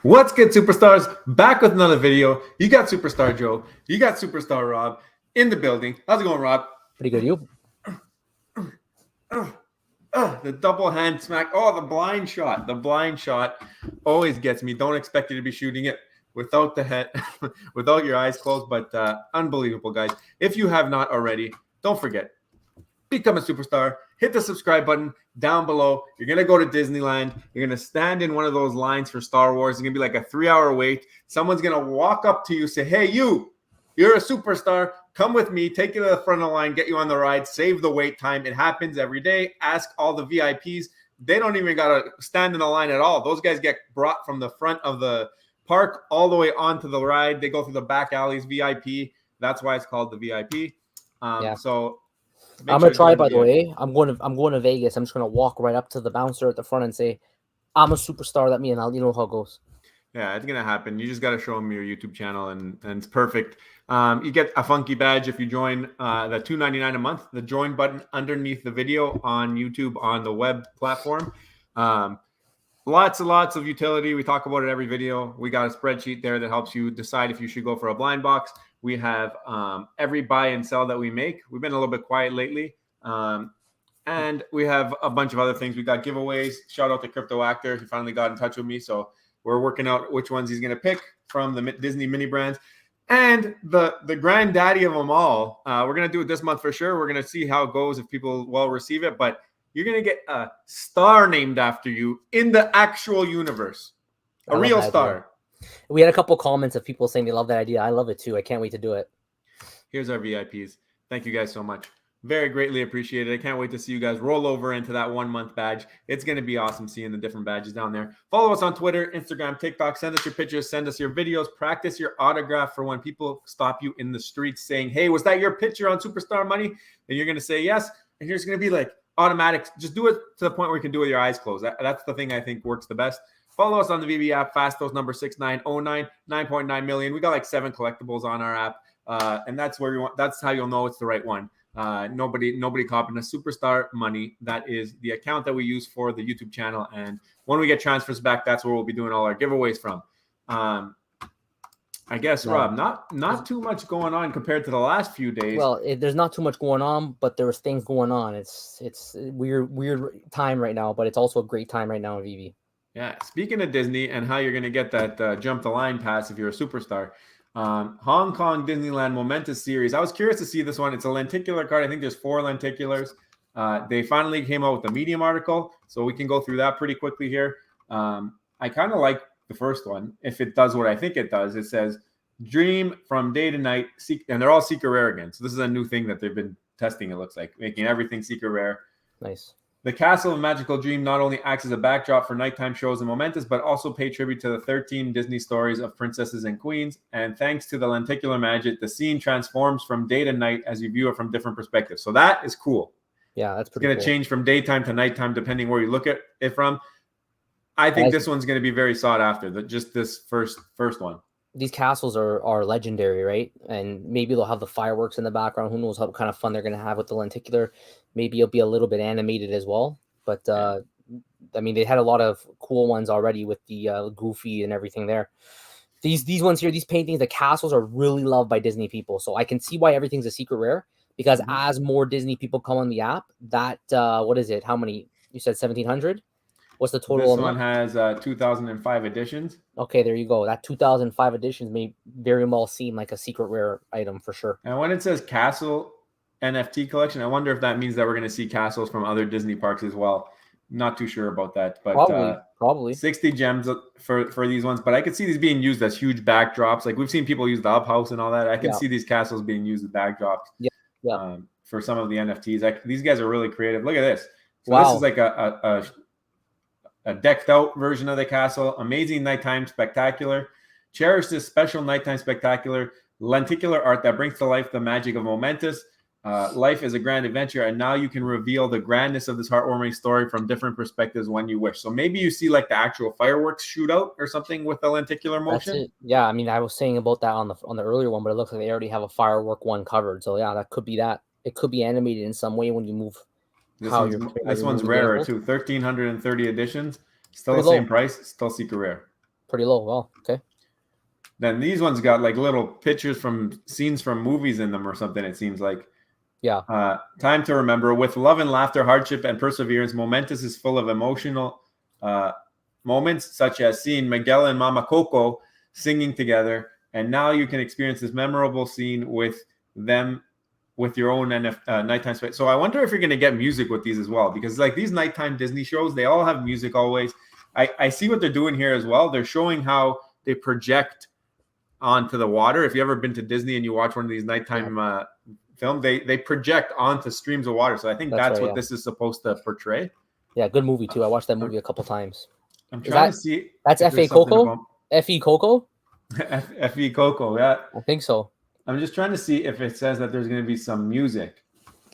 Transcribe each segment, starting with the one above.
What's good, superstars? Back with another video. You got Superstar Joe. You got Superstar Rob in the building. How's it going, Rob? Pretty good. You? The double hand smack. Oh, the blind shot. The blind shot always gets me. Don't expect you to be shooting it without the head, without your eyes closed. But unbelievable, guys. If you have not already, don't forget. Become a superstar. Hit the subscribe button down below. You're going to go to Disneyland. You're going to stand in one of those lines for Star Wars. It's going to be like a 3-hour wait. Someone's going to walk up to you, say, hey, you're a superstar. Come with me. Take you to the front of the line. Get you on the ride. Save the wait time. It happens every day. Ask all the VIPs. They don't even got to stand in the line at all. Those guys get brought from the front of the park all the way onto the ride. They go through the back alleys, VIP. That's why it's called the VIP. So I'm gonna try. By the way, I'm going to Vegas. I'm just gonna walk right up to the bouncer at the front and say, "I'm a superstar." Let me in. I'll how it goes. Yeah, it's gonna happen. You just got to show them your YouTube channel, and it's perfect. You get a funky badge if you join the $2.99 a month. The join button underneath the video on YouTube on the web platform. Lots and lots of utility. We talk about it every video. We got a spreadsheet there that helps you decide if you should go for a blind box. We have every buy and sell that we make. We've been a little bit quiet lately. And we have a bunch of other things. We got giveaways. Shout out to Crypto Actor. He finally got in touch with me. So we're working out which ones he's going to pick from the Disney mini brands. And the granddaddy of them all, we're going to do it this month for sure. We're going to see how it goes if people will receive it. But you're going to get a star named after you in the actual universe. A real star. Idea. We had a couple comments of people saying they love that idea. I love it too. I can't wait to do it. Here's our VIPs. Thank you guys so much. Very greatly appreciated. I can't wait to see you guys roll over into that 1 month badge. It's going to be awesome seeing the different badges down there. Follow us on Twitter, Instagram, TikTok. Send us your pictures. Send us your videos. Practice your autograph for when people stop you in the streets saying, hey, was that your picture on Superstar Money? And you're going to say yes. And here's going to be like automatic. Just do it to the point where you can do it with your eyes closed. That's the thing I think works the best. Follow us on the Vivi app, Fastos number 6909, 9.9 million. We got like 7 collectibles on our app. And that's where you want. That's how you'll know it's the right one. Nobody copying a Superstar Money. That is the account that we use for the YouTube channel. And when we get transfers back, that's where we'll be doing all our giveaways from. I guess, Rob, not too much going on compared to the last few days. Well, there's not too much going on, but there's things going on. It's weird time right now, but it's also a great time right now in Vivi. Yeah. Speaking of Disney and how you're going to get that jump the line pass if you're a superstar. Hong Kong Disneyland Momentous series. I was curious to see this one. It's a lenticular card. I think there's 4 lenticulars. They finally came out with a Medium article, so we can go through that pretty quickly here. I kind of like the first one. If it does what I think it does, it says dream from day to night, and they're all secret rare again. So this is a new thing that they've been testing, it looks like, making everything secret rare. Nice. The Castle of Magical Dream not only acts as a backdrop for nighttime shows and Momentous, but also pay tribute to the 13 Disney stories of princesses and queens. And thanks to the lenticular magic, the scene transforms from day to night as you view it from different perspectives. So that is cool. Yeah, that's pretty cool. It's going to change from daytime to nighttime depending where you look at it from. I think this one's going to be very sought after, just this first one. These castles are legendary, right? And maybe they'll have the fireworks in the background. Who knows how kind of fun they're going to have with the lenticular. Maybe it'll be a little bit animated as well. But, I mean, they had a lot of cool ones already with the Goofy and everything there. These ones here, these paintings, the castles are really loved by Disney people. So I can see why everything's a secret rare. Because as more Disney people come on the app, that, what is it? How many? You said 1,700? What's the total? This one has 2005 editions. Okay, there you go. That 2005 editions may very well seem like a secret rare item for sure. And when it says Castle NFT collection, I wonder if that means that we're going to see castles from other Disney parks as well. Not too sure about that, but probably 60 gems for these ones. But I could see these being used as huge backdrops. Like we've seen people use the Up House and all that. I can see these castles being used as backdrops. Yeah. For some of the NFTs. These guys are really creative. Look at this. So this is like a decked out version of the castle. Amazing nighttime spectacular. Cherish this special nighttime spectacular lenticular art that brings to life the magic of Momentous. Life is a grand adventure, and now you can reveal the grandness of this heartwarming story from different perspectives when you wish. So maybe you see like the actual fireworks shootout or something with the lenticular motion. That's it. Yeah, I mean, I was saying about that on the earlier one, but it looks like they already have a firework one covered. So yeah, that could be that. It could be animated in some way when you move. This one's rarer too. 1,330 editions. Still the same price. Still secret rare. Pretty low. Well, okay. Then these ones got like little pictures from scenes from movies in them or something, it seems like. Yeah. Time to remember. With love and laughter, hardship and perseverance, Momentous is full of emotional moments, such as seeing Miguel and Mama Coco singing together. And now you can experience this memorable scene with them with your own nighttime space. So I wonder if you're going to get music with these as well, because like these nighttime Disney shows, they all have music always. I see what they're doing here as well. They're showing how they project onto the water. If you ever been to Disney and you watch one of these nighttime film, they project onto streams of water. So I think that's what this is supposed to portray. Yeah, good movie too. I watched that movie a couple times. I'm trying to see. That's F.A. Coco? F.E. Coco? F.E. Coco, yeah. I think so. I'm just trying to see if it says that there's going to be some music.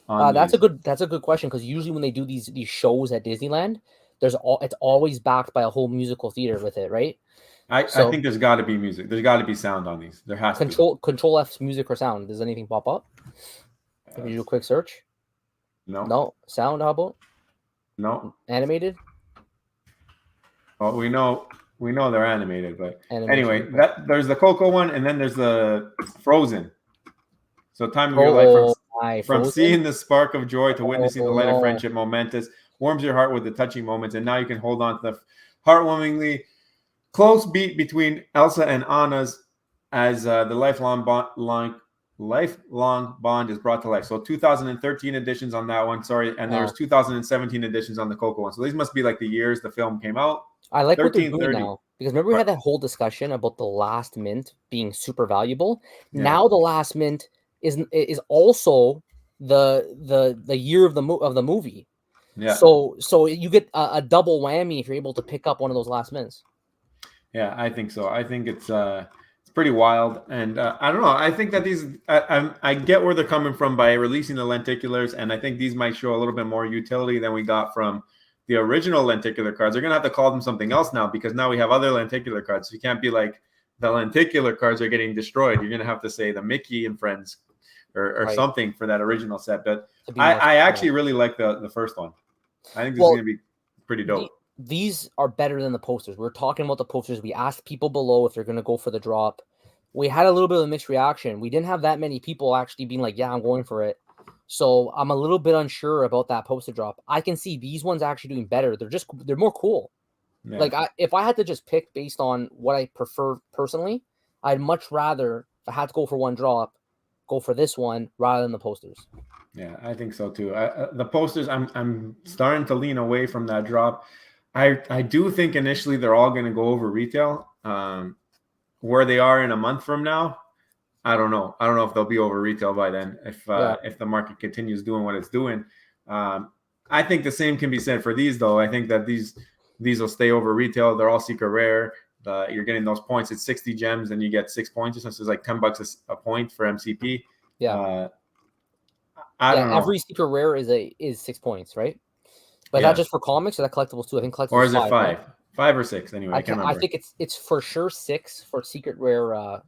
That's a good question, because usually when they do these shows at Disneyland, it's always backed by a whole musical theater with it, right? I think there's got to be music. There's got to be sound on these. There has to be. Control F's music or sound. Does anything pop up? Can you do a quick search? No. Sound, how about? No. Animated? Well, we know they're animated, but anyway, there's the Coco one, and then there's the Frozen. So time of your life from seeing the spark of joy to witnessing the light of friendship, Momentous warms your heart with the touching moments, and now you can hold on to the heartwarmingly close beat between Elsa and Anna's as the lifelong bond is brought to life. So 2013 editions on that one, sorry, and there's 2017 editions on the Coco one. So these must be like the years the film came out. I like what they're doing now, because remember we had that whole discussion about the last mint being super valuable. Yeah. Now the last mint is also the year of the movie. Yeah. So you get a double whammy if you're able to pick up one of those last mints. Yeah, I think so. I think it's pretty wild, and I don't know. I think that these I get where they're coming from by releasing the lenticulars, and I think these might show a little bit more utility than we got from the original lenticular cards. They're gonna have to call them something else now, because now we have other lenticular cards. So you can't be like the lenticular cards are getting destroyed. You're gonna have to say the Mickey and Friends or something for that original set. But I actually really like the first one. I think this is gonna be pretty dope. These are better than the posters. We're talking about the posters. We asked people below if they're going to go for the drop. We had a little bit of a mixed reaction. We didn't have that many people actually being like, yeah, I'm going for it. So I'm a little bit unsure about that poster drop. I can see these ones actually doing better. They're more cool. Yeah. Like if I had to just pick based on what I prefer personally, I'd much rather, if I had to go for one drop, go for this one rather than the posters. Yeah, I think so too. The posters, I'm starting to lean away from that drop. I do think initially they're all going to go over retail. Where they are in a month from now, I don't know. I don't know if they'll be over retail by then if the market continues doing what it's doing. I think the same can be said for these, though. I think that these will stay over retail. They're all secret rare. You're getting those points. It's 60 gems and you get 6 points. So it's like $10 a point for MCP. Yeah. I don't know. Every secret rare is 6 points, right? But not just for comics, or that collectibles too. I think collectibles. Or is it 5? Right? 5 or 6? Anyway, I can't remember. I think it's for sure 6 for secret rare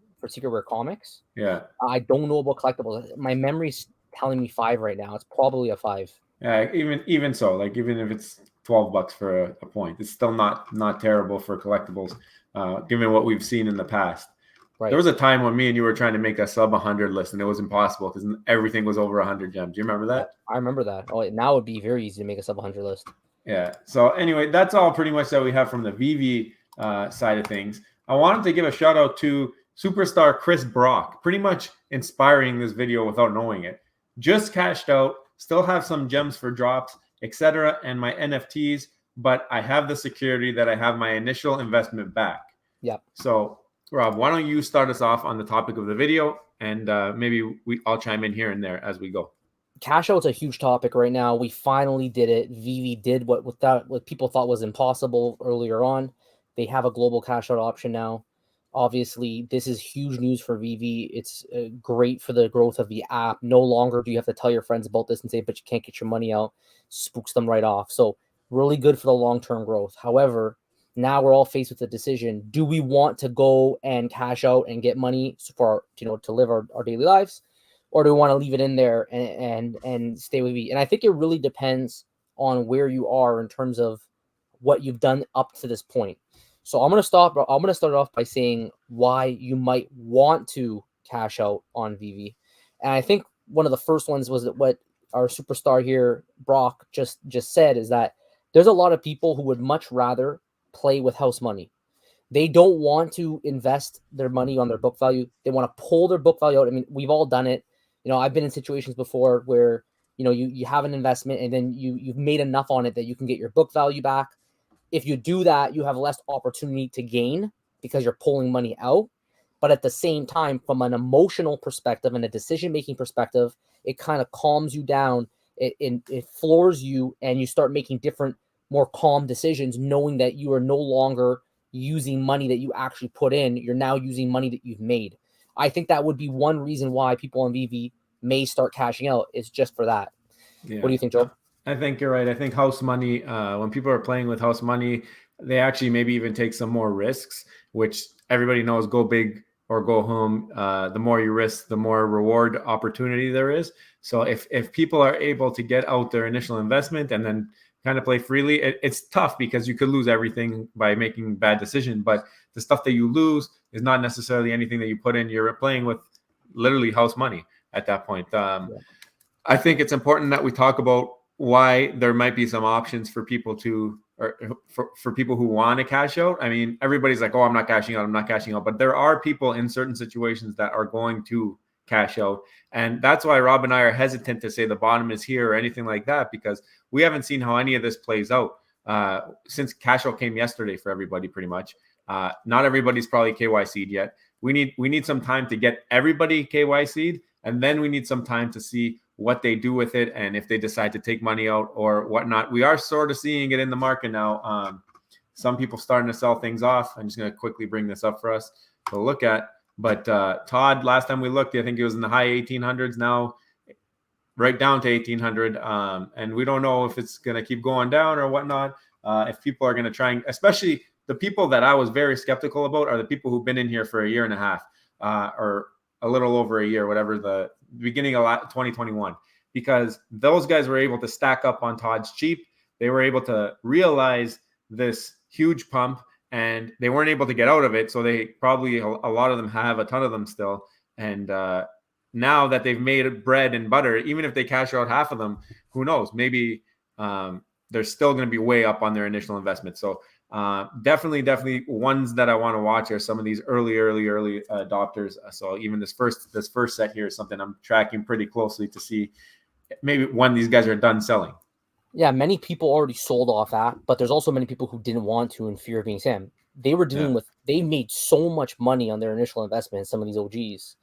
comics. Yeah. I don't know about collectibles. My memory's telling me 5 right now. It's probably a 5. Yeah, even so, like even if it's $12 for a point, it's still not terrible for collectibles, given what we've seen in the past. Right. There was a time when me and you were trying to make a sub 100 list, and it was impossible because everything was over 100 gems. Do you remember that? I remember that. Oh, now it'd be very easy to make a sub 100 list. Yeah. So anyway, that's all pretty much that we have from the Vivi side of things. I wanted to give a shout out to superstar Chris Brock, pretty much inspiring this video without knowing it. Just cashed out, still have some gems for drops, etc., and my NFTs, but I have the security that I have my initial investment back. Yeah. So Rob, why don't you start us off on the topic of the video, and maybe I'll chime in here and there as we go. Cashout's a huge topic right now. We finally did it. Vivi did what people thought was impossible earlier on. They have a global cashout option now. Obviously, this is huge news for Vivi. It's great for the growth of the app. No longer do you have to tell your friends about this and say, but you can't get your money out. Spooks them right off. So really good for the long-term growth. However, now we're all faced with a decision. Do we want to go and cash out and get money for, to live our daily lives? Or do we want to leave it in there and stay with Vivi? And I think it really depends on where you are in terms of what you've done up to this point. So I'm gonna start off by saying why you might want to cash out on Vivi. And I think one of the first ones was that what our superstar here, Brock, just said, is that there's a lot of people who would much rather play with house money. They don't want to invest their money on their book value. They want to pull their book value out. I mean, we've all done it. I've been in situations before where, you have an investment and then you've made enough on it that you can get your book value back. If you do that, you have less opportunity to gain because you're pulling money out. But at the same time, from an emotional perspective and a decision-making perspective, it kind of calms you down. It floors you, and you start making different, more calm decisions, knowing that you are no longer using money that you actually put in. You're now using money that you've made. I think that would be one reason why people on VV may start cashing out, is just for that. Yeah. What do you think, Joe? I think you're right. I think house money, when people are playing with house money, they actually maybe even take some more risks, which everybody knows, go big or go home. The more you risk, the more reward opportunity there is. So if people are able to get out their initial investment and then kind of play freely, it's tough because you could lose everything by making bad decisions. But the stuff that you lose is not necessarily anything that you put in. You're playing with literally house money at that point. I think it's important that we talk about why there might be some options for people to, or for people who want to cash out. I mean, everybody's like, oh, I'm not cashing out. But there are people in certain situations that are going to cash out. And that's why Rob and I are hesitant to say the bottom is here or anything like that, because we haven't seen how any of this plays out since cash out came yesterday for everybody, pretty much. Not everybody's probably KYC'd yet. We need some time to get everybody KYC'd, and then we need some time to see what they do with it and if they decide to take money out or whatnot. We are sort of seeing it in the market now. Some people starting to sell things off. I'm just going to quickly bring this up for us to look at. But Todd, last time we looked, I think it was in the high 1800s, now right down to 1800. And we don't know if it's going to keep going down or whatnot. If people are going to try, and especially the people that I was very skeptical about are the people who've been in here for a year and a half or a little over a year, whatever, the beginning of 2021, because those guys were able to stack up on Todd's cheap. They were able to realize this huge pump and they weren't able to get out of it. So they probably, a lot of them have, a ton of them still. And now that they've made bread and butter, even if they cash out half of them, who knows, maybe they're still going to be way up on their initial investment. So definitely ones that I want to watch are some of these early adopters. So even this first set here is something I'm tracking pretty closely to see maybe when these guys are done selling. Yeah, many people already sold off that, but there's also many people who didn't want to in fear of being scammed. They were dealing with, they made so much money on their initial investment in some of these OGs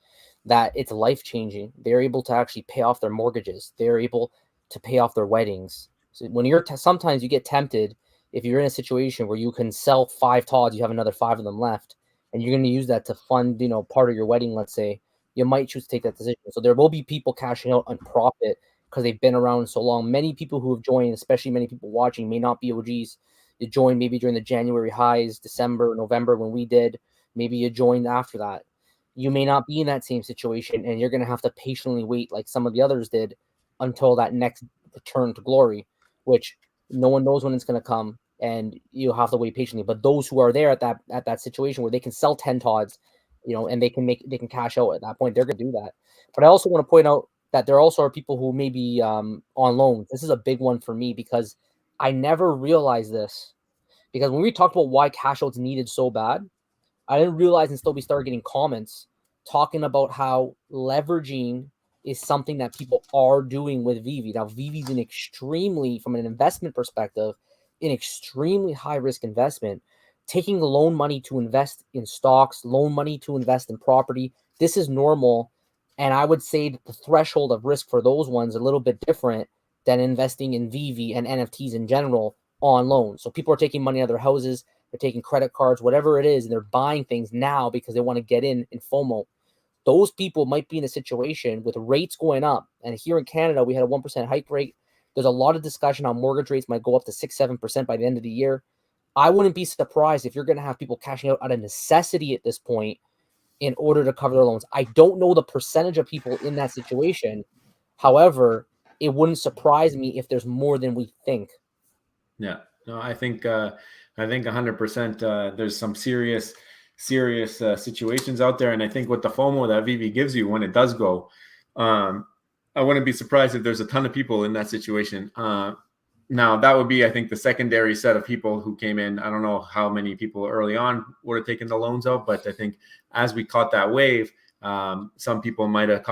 that it's life-changing. They're able to actually pay off their mortgages. They're able to pay off their weddings. So when you're, sometimes you get tempted, if you're in a situation where you can sell 5 Todds, you have another 5 of them left, and you're going to use that to fund, part of your wedding, let's say, you might choose to take that decision. So there will be people cashing out on profit because they've been around so long. Many people who have joined, especially many people watching, may not be OGs. You joined maybe during the January highs, December, November when we did. Maybe you joined after that. You may not be in that same situation, and you're going to have to patiently wait like some of the others did until that next return to glory, which no one knows when it's going to come, and you'll have to wait patiently. But those who are there at that situation where they can sell 10 Todds, and they can cash out at that point, they're going to do that. But I also want to point out that there also are people who may be on loan. This is a big one for me because I never realized this. Because when we talked about why cash out's needed so bad, I didn't realize until we started getting comments talking about how leveraging is something that people are doing with Vivi. Now, Vivi's an extremely, from an investment perspective, an extremely high-risk investment. Taking loan money to invest in stocks, loan money to invest in property, this is normal. And I would say that the threshold of risk for those ones are a little bit different than investing in Vivi and NFTs in general on loan. So people are taking money out of their houses, they're taking credit cards, whatever it is, and they're buying things now because they want to get in FOMO. Those people might be in a situation with rates going up. And here in Canada, we had a 1% hike rate. There's a lot of discussion on mortgage rates might go up to 6-7% by the end of the year. I wouldn't be surprised if you're going to have people cashing out of necessity at this point in order to cover their loans. I don't know the percentage of people in that situation. However, it wouldn't surprise me if there's more than we think. Yeah, no, I think I think 100%. There's some serious situations out there, and I think with the FOMO that Vivi gives you when it does go, I wouldn't be surprised if there's a ton of people in that situation. Now that would be, I think, the secondary set of people who came in. I don't know how many people early on would have taken the loans out, but I think as we caught that wave, some people might have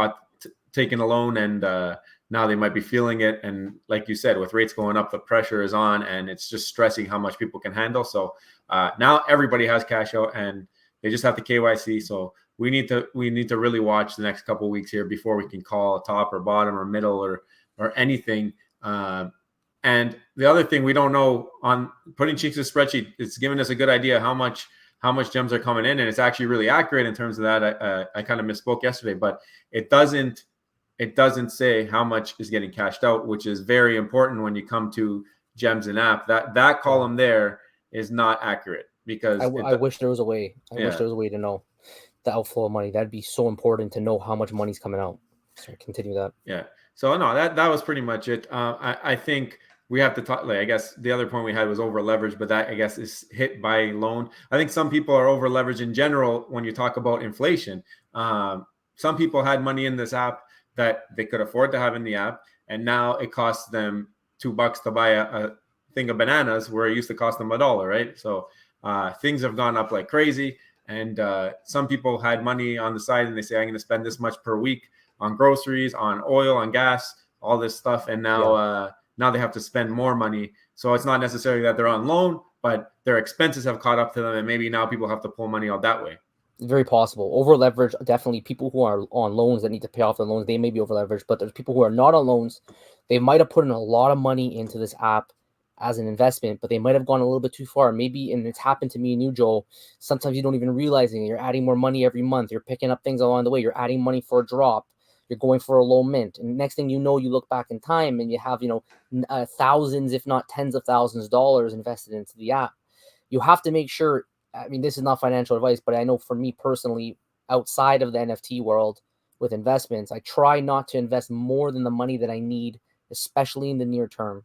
taken a loan, and now they might be feeling it. And like you said, with rates going up, the pressure is on, and it's just stressing how much people can handle. So now everybody has cash out, and they just have to KYC. So we need to really watch the next couple of weeks here before we can call top or bottom or middle or anything. And the other thing we don't know, on putting cheeks in a spreadsheet, it's giving us a good idea how much gems are coming in, and it's actually really accurate in terms of that. I kind of misspoke yesterday, but it doesn't say how much is getting cashed out, which is very important when you come to gems and app. That column there is not accurate, because I wish there was a way. I Yeah. wish there was a way to know the outflow of money. That'd be so important to know how much money's coming out. So continue that. Yeah. So no, that was pretty much it. I think we have to talk. Like, I guess the other point we had was over leverage, but that, I guess, is hit by loan. I think some people are over leveraged in general when you talk about inflation. Some people had money in this app that they could afford to have in the app, and now it costs them $2 to buy a thing of bananas where it used to cost them $1, right? So things have gone up like crazy, and some people had money on the side, and they say, I'm going to spend this much per week on groceries, on oil, on gas, all this stuff, and now now they have to spend more money. So it's not necessarily that they're on loan, but their expenses have caught up to them, and maybe now people have to pull money out that way. Very possible. Over leverage, definitely. People who are on loans that need to pay off their loans, they may be over leveraged, but there's people who are not on loans. They might have put in a lot of money into this app as an investment, but they might have gone a little bit too far. Maybe, and it's happened to me and you, Joel, sometimes you don't even realize it. You're adding more money every month. You're picking up things along the way. You're adding money for a drop. You're going for a low mint. And next thing you know, you look back in time and you have, thousands, if not tens of thousands of dollars invested into the app. You have to make sure, I mean, this is not financial advice, but I know for me personally, outside of the NFT world with investments, I try not to invest more than the money that I need, especially in the near term.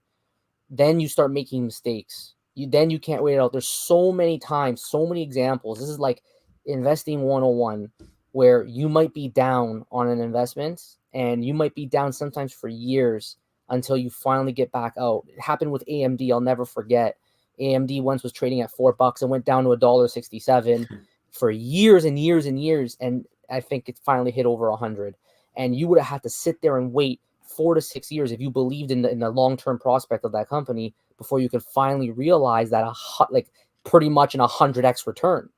Then you start making mistakes. Then you can't wait it out. There's so many times, so many examples. This is like investing 101, where you might be down on an investment, and you might be down sometimes for years until you finally get back out. It happened with AMD. I'll never forget. AMD once was trading at $4 and went down to $1.67 for years and years and years. And I think it finally hit over 100. And you would have had to sit there and wait 4 to 6 years if you believed in the long-term prospect of that company before you could finally realize that pretty much an 100x return.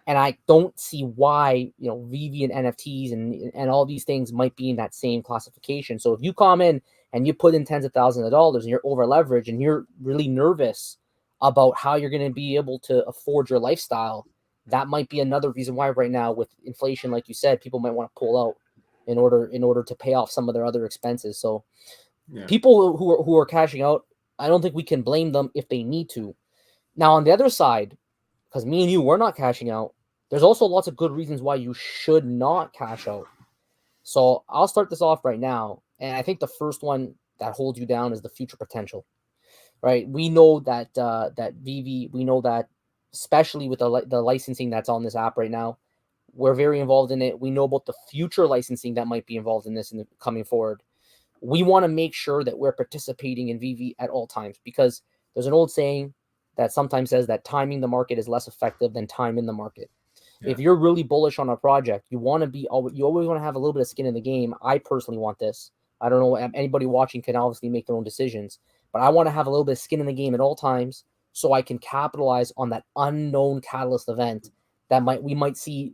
And I don't see why, Vivi and NFTs and all these things might be in that same classification. So if you come in and you put in tens of thousands of dollars and you're over leveraged and you're really nervous about how you're going to be able to afford your lifestyle, that might be another reason why right now with inflation, like you said, people might want to pull out in order to pay off some of their other expenses. So people who are cashing out, I don't think we can blame them if they need to. Now, on the other side, because me and you, we're not cashing out, there's also lots of good reasons why you should not cash out. So I'll start this off right now. And I think the first one that holds you down is the future potential, right? We know that that Vivi, we know that especially with the licensing that's on this app right now, we're very involved in it. We know about the future licensing that might be involved in this in the coming forward. We want to make sure that we're participating in Vivi at all times, because there's an old saying that sometimes says that timing the market is less effective than time in the market. Yeah. If you're really bullish on a project, you always want to have a little bit of skin in the game. I personally want this. I don't know, anybody watching can obviously make their own decisions, but I want to have a little bit of skin in the game at all times so I can capitalize on that unknown catalyst event that we might see,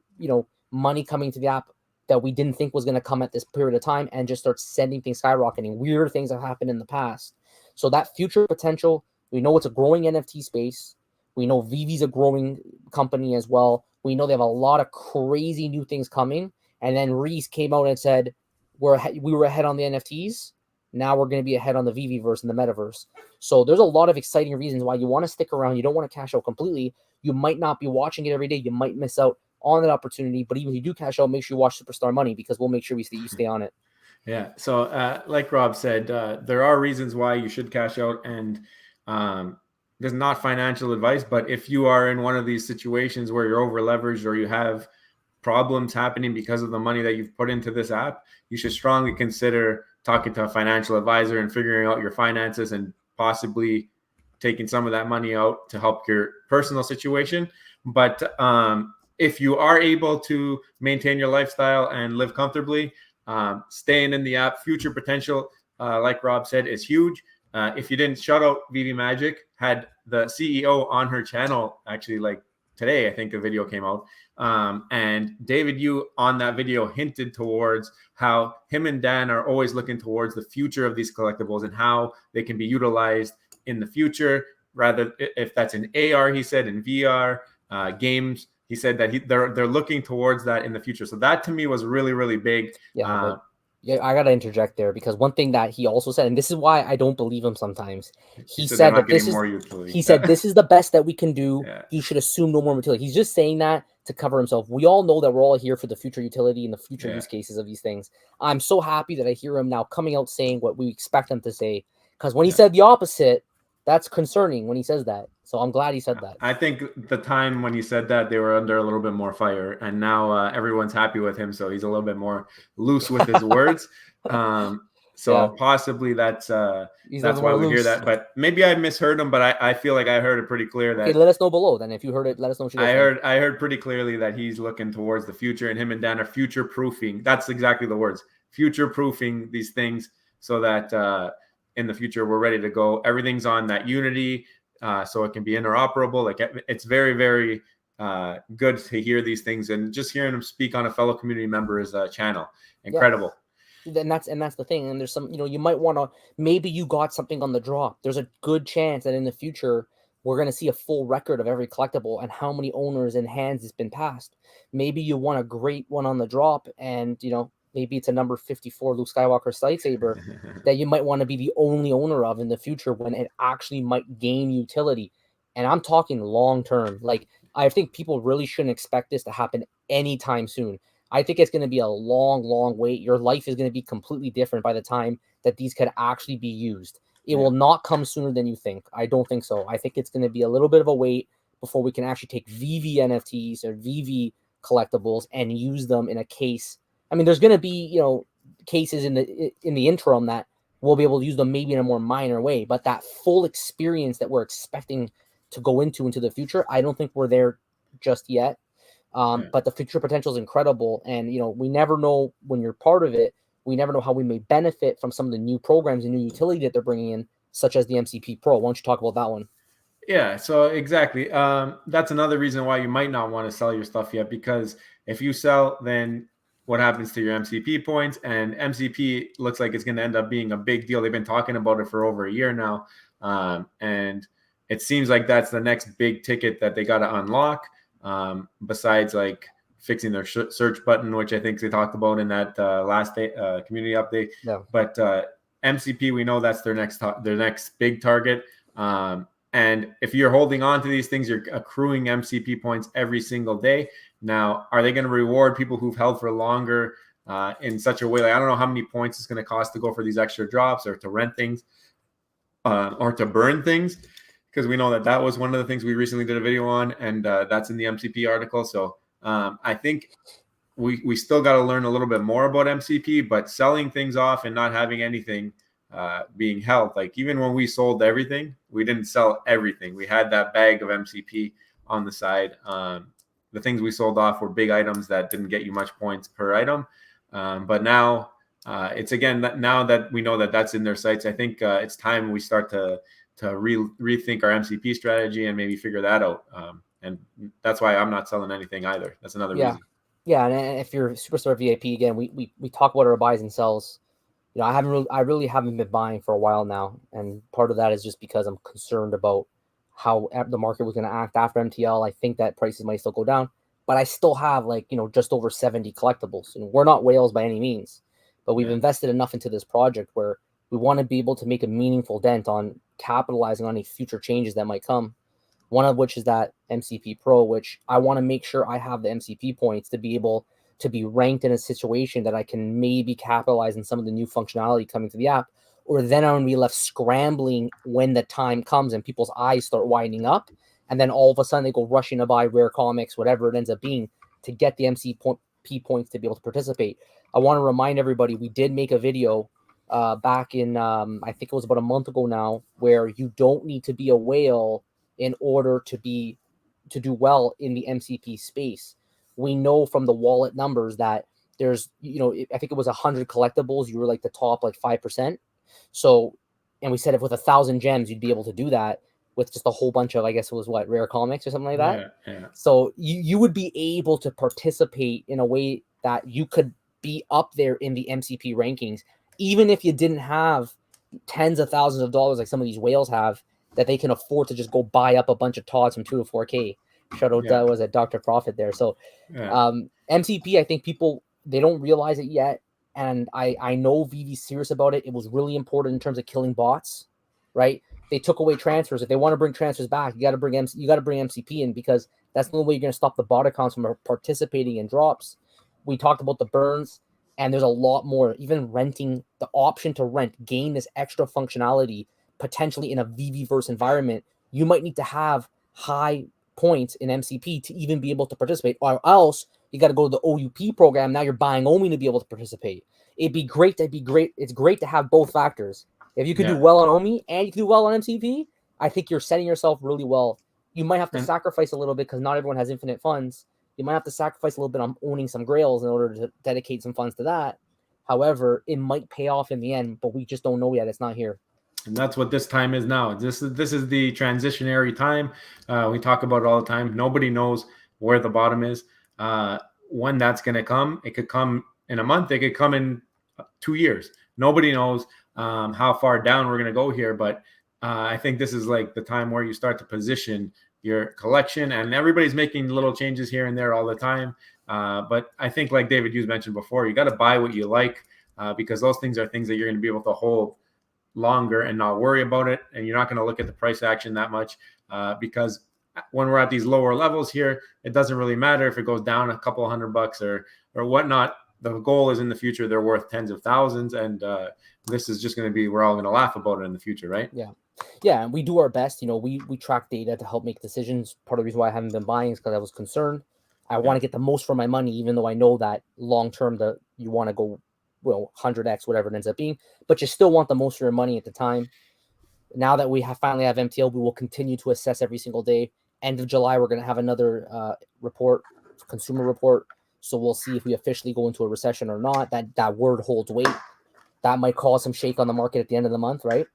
money coming to the app that we didn't think was going to come at this period of time and just start sending things skyrocketing. Weird things have happened in the past. So that future potential, we know it's a growing NFT space. We know Vivi's a growing company as well. We know they have a lot of crazy new things coming. And then Reese came out and said, we were ahead on the NFTs. Now we're going to be ahead on the Viviverse and the metaverse. So there's a lot of exciting reasons why you want to stick around. You don't want to cash out completely. You might not be watching it every day. You might miss out on that opportunity. But even if you do cash out, make sure you watch Superstar Money, because we'll make sure you stay on it. Yeah. So like Rob said, there are reasons why you should cash out. And this is not financial advice, but if you are in one of these situations where you're over leveraged or you have problems happening because of the money that you've put into this app, you should strongly consider talking to a financial advisor and figuring out your finances and possibly taking some of that money out to help your personal situation. But if you are able to maintain your lifestyle and live comfortably, staying in the app, future potential, like Rob said, is huge. If you didn't, shout out Vivi Magic, had the CEO on her channel actually, like today, I think a video came out. And David Yu on that video hinted towards how him and Dan are always looking towards the future of these collectibles and how they can be utilized in the future, rather if that's in AR, he said, in VR, games. He said that they're looking towards that in the future. So that to me was really, really big. Yeah, yeah, I gotta interject there, because one thing that he also said, and this is why I don't believe him sometimes, he said that this is he said this is the best that we can do. Yeah. You should assume no more utility. He's just saying that to cover himself. We all know that we're all here for the future utility and the future use cases of these things. I'm so happy that I hear him now coming out saying what we expect him to say, because when he said the opposite, that's concerning when he says that. So I'm glad he said that. I think the time when he said that, they were under a little bit more fire, and now everyone's happy with him, so he's a little bit more loose with his words. Possibly that's why we hear that. But maybe I misheard him, but I feel like I heard it pretty clear that. Okay, let us know below then. If you heard it, let us know what you guys I heard pretty clearly that he's looking towards the future, and him and Dan are future proofing. That's exactly the words, future proofing these things, so that in the future we're ready to go. Everything's on that Unity, so it can be interoperable. Like, it's very, very good to hear these things, and just hearing him speak on a fellow community member's channel, incredible. And that's the thing. And there's some, you might want to, maybe you got something on the drop. There's a good chance that in the future we're going to see a full record of every collectible and how many owners and hands it's been passed. Maybe you want a great one on the drop, and maybe it's a number 54 Luke Skywalker lightsaber that you might want to be the only owner of in the future when it actually might gain utility. And I'm talking long term. Like, I think people really shouldn't expect this to happen anytime soon. I think it's going to be a long, long wait. Your life is going to be completely different by the time that these could actually be used. It will not come sooner than you think. I don't think so. I think it's going to be a little bit of a wait before we can actually take Vivi NFTs or Vivi collectibles and use them in a case. I mean, there's going to be, cases in the interim that we'll be able to use them maybe in a more minor way, but that full experience that we're expecting to go into the future, I don't think we're there just yet. But the future potential is incredible. And, we never know when you're part of it. We never know how we may benefit from some of the new programs and new utility that they're bringing in, such as the MCP Pro. Why don't you talk about that one? Yeah, so exactly. That's another reason why you might not want to sell your stuff yet, because if you sell, then what happens to your MCP points? And MCP looks like it's going to end up being a big deal. They've been talking about it for over a year now. And it seems like that's the next big ticket that they got to unlock. Besides like fixing their search button, which I think they talked about in that last community update. Yeah. But MCP, we know that's their next big target. And if you're holding on to these things, you're accruing MCP points every single day. Now, are they going to reward people who've held for longer in such a way? Like, I don't know how many points it's going to cost to go for these extra drops, or to rent things, or to burn things. Because we know that was one of the things we recently did a video on, and that's in the MCP article. So I think we still got to learn a little bit more about MCP, but selling things off and not having anything being held. Like, even when we sold everything, we didn't sell everything. We had that bag of MCP on the side. The things we sold off were big items that didn't get you much points per item. But now it's again, now that we know that that's in their sites, I think it's time we start to rethink our MCP strategy and maybe figure that out. And that's why I'm not selling anything either. That's another reason. Yeah, and if you're Superstar VIP, again, we talk about our buys and sells. I really haven't been buying for a while now, and part of that is just because I'm concerned about how the market was going to act after MTL. I think that prices might still go down, but I still have just over 70 collectibles. And we're not whales by any means, but we've invested enough into this project where we want to be able to make a meaningful dent on capitalizing on any future changes that might come. One of which is that MCP Pro, which I want to make sure I have the MCP points to be able to be ranked in a situation that I can maybe capitalize on some of the new functionality coming to the app, or then I'm going to be left scrambling when the time comes and people's eyes start widening up. And then all of a sudden they go rushing to buy rare comics, whatever it ends up being, to get the MCP points to be able to participate. I want to remind everybody, we did make a video back in, I think it was about a month ago now, where you don't need to be a whale in order to do well in the MCP space. We know from the wallet numbers that there's, I think it was 100 collectibles. You were like the top, like 5%. So, and we said if with 1,000 gems, you'd be able to do that with just a whole bunch of, I guess it was what, rare comics or something like that. Yeah. So you would be able to participate in a way that you could be up there in the MCP rankings, even if you didn't have tens of thousands of dollars like some of these whales have, that they can afford to just go buy up a bunch of Tods from 2 to 4K. Shout out was at Dr. Profit there. So MCP, I think people, they don't realize it yet. And I know Vivi's serious about it. It was really important in terms of killing bots, right? They took away transfers. If they want to bring transfers back, you got to bring MCP in, because that's the only way you're going to stop the bot accounts from participating in drops. We talked about the burns, and there's a lot more. Even renting, the option to rent, gain this extra functionality potentially in a Viviverse environment. You might need to have high points in MCP to even be able to participate, or else you got to go to the OUP program. Now you're buying OMI to be able to participate. It's great to have both factors. If you could do well on OMI and you can do well on MCP, I think you're setting yourself really well. You might have to sacrifice a little bit because not everyone has infinite funds. You might have to sacrifice a little bit on owning some grails in order to dedicate some funds to that. However, it might pay off in the end, but we just don't know yet. It's not here. And that's what this time is now. This is the transitionary time. We talk about it all the time. Nobody knows where the bottom is. When that's going to come. It could come in a month. It could come in 2 years. Nobody knows how far down we're going to go here. But I think this is like the time where you start to position your collection, and everybody's making little changes here and there all the time. But I think, like David Hughes mentioned before, you got to buy what you like, because those things are things that you're going to be able to hold longer and not worry about it. And you're not going to look at the price action that much, because when we're at these lower levels here, it doesn't really matter if it goes down a couple $100 or whatnot. The goal is in the future, they're worth tens of thousands. And this is just going to be, we're all going to laugh about it in the future, right? Yeah, and we do our best. We track data to help make decisions. Part of the reason why I haven't been buying is because I was concerned. I want to get the most for my money, even though I know that long term that you want to go 100x, whatever it ends up being, but you still want the most for your money at the time. Now that we finally have MTL, we will continue to assess every single day. End of July, we're going to have another report, consumer report. So we'll see if we officially go into a recession or not. That word holds weight. That might cause some shake on the market at the end of the month, right?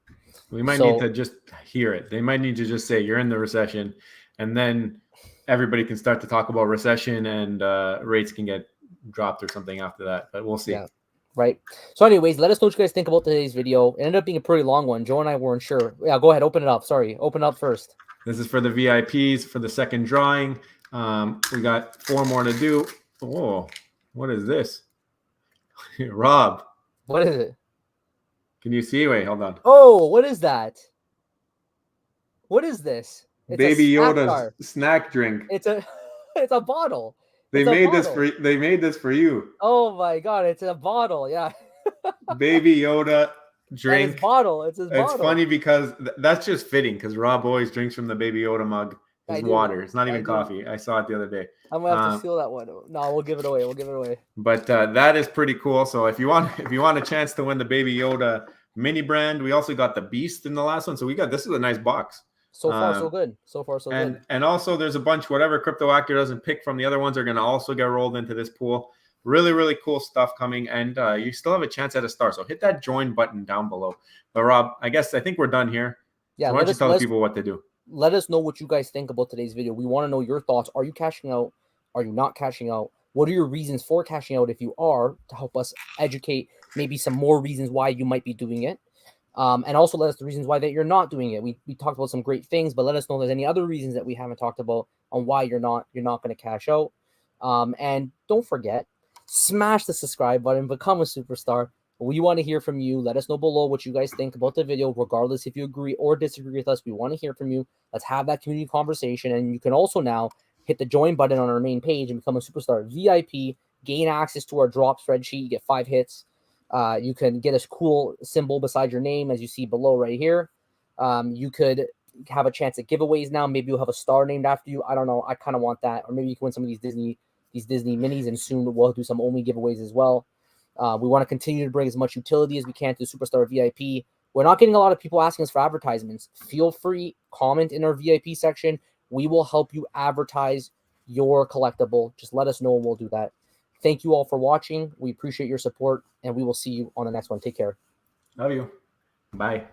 We might need to just hear it. They might need to just say you're in the recession, and then everybody can start to talk about recession, and rates can get dropped or something after that. But we'll see. Yeah. Right. So anyways, let us know what you guys think about today's video. It ended up being a pretty long one. Joe and I weren't sure. Yeah, go ahead. Open it up. Sorry. Open it up first. This is for the VIPs for the second drawing. We got 4 more to do. Oh, what is this? Rob. What is it? Can you see? Wait, hold on. Oh, what is that? What is this? It's Baby Yoda's snack drink. It's a bottle. They made this for you. Oh my god, it's a bottle. Yeah. Baby Yoda drink. It's bottle. It's his bottle. It's funny because that's just fitting, because Rob always drinks from the Baby Yoda mug. It's water. It's not even coffee. I saw it the other day. I'm gonna have to steal that one. No, we'll give it away. But that is pretty cool. So if you want a chance to win the Baby Yoda mini brand, we also got the Beast in the last one. So this is a nice box. So far, so good. Good. And also there's a bunch, whatever Crypto Actor doesn't pick from the other ones are going to also get rolled into this pool. Really, really cool stuff coming. And you still have a chance at a star. So hit that join button down below. But Rob, I think we're done here. Yeah. So why don't you tell people what to do? Let us know what you guys think about today's video. We want to know your thoughts. Are you cashing out? Are you not cashing out? What are your reasons for cashing out if you are, to help us educate maybe some more reasons why you might be doing it? And also let us the reasons why that you're not doing it. We talked about some great things, but let us know if there's any other reasons that we haven't talked about on why you're not going to cash out. And don't forget, smash the subscribe button, become a superstar. We want to hear from you. Let us know below what you guys think about the video, regardless if you agree or disagree with us. We want to hear from you. Let's have that community conversation. And you can also now hit the join button on our main page and become a superstar VIP, gain access to our drop spreadsheet. You get 5 hits. You can get a cool symbol beside your name, as you see below right here. You could have a chance at giveaways now. Maybe you'll have a star named after you. I don't know. I kind of want that. Or maybe you can win some of these Disney minis, and soon we'll do some Omi giveaways as well. We want to continue to bring as much utility as we can to Superstar VIP. We're not getting a lot of people asking us for advertisements. Feel free, comment in our VIP section. We will help you advertise your collectible. Just let us know and we'll do that. Thank you all for watching. We appreciate your support, and we will see you on the next one. Take care. Love you. Bye.